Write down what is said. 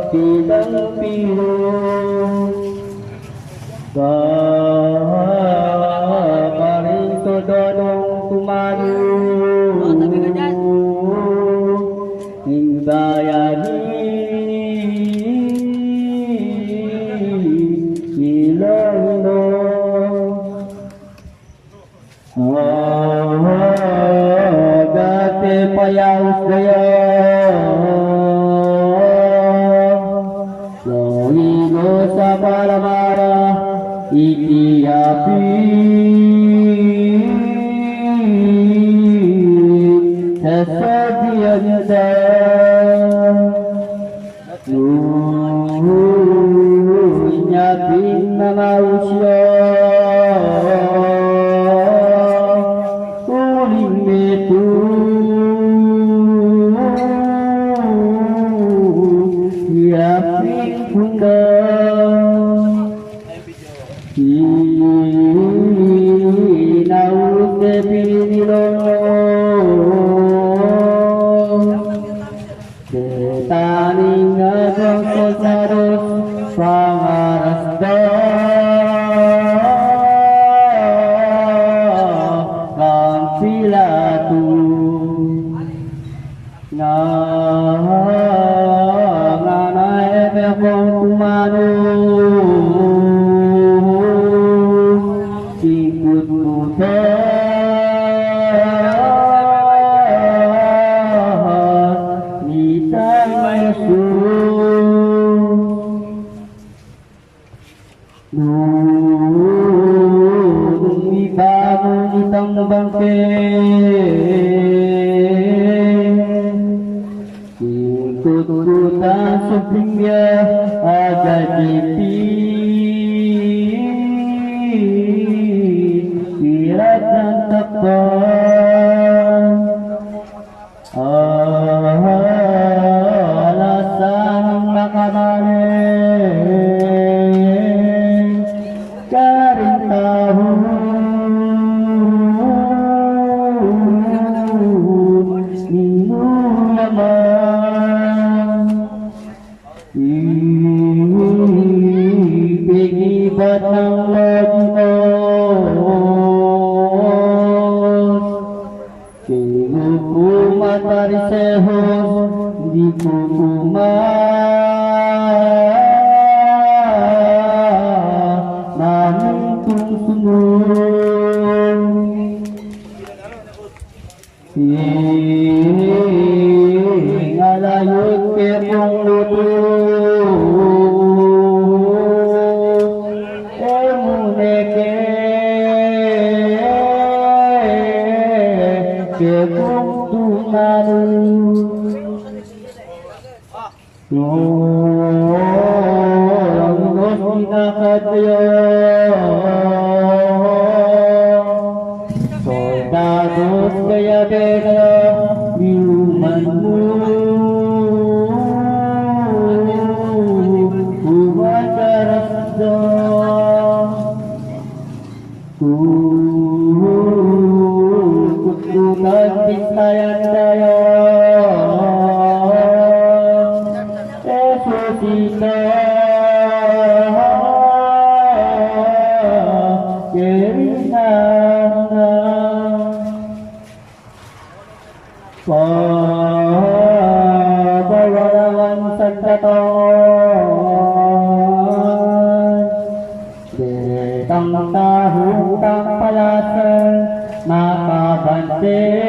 Bidang pilu Paring sododong tumanu Hingbayani Ilando Gate payaus daya Sohigo sabalamara Iti api Sesedianya Nyakin nama usia Uling itu Yakin bunda Inaus depililo Ketaning agong kosaros Pangarasda Kampilatu Nganay ebekong tumanu Sikut putar Nitang Yesus Dumi bago nitang bangke Ikut-ikutan sebelumnya agak jipi Sirat dan tepat Alasan makanannya Karin tahu Minum lemah Pegi batang lojimos Kehukuman dari sehos Di kukuman Namuntung sungguh Ngalayut ke punglutus Emuneke Ke pungtungan Nungos kinakadyo Soldados kaya beda Iumanmu Umakarasda Kutukan pintayan daya Esusita Kerinana Pabawalawan santaton Detang tahun tang palasan Nakabante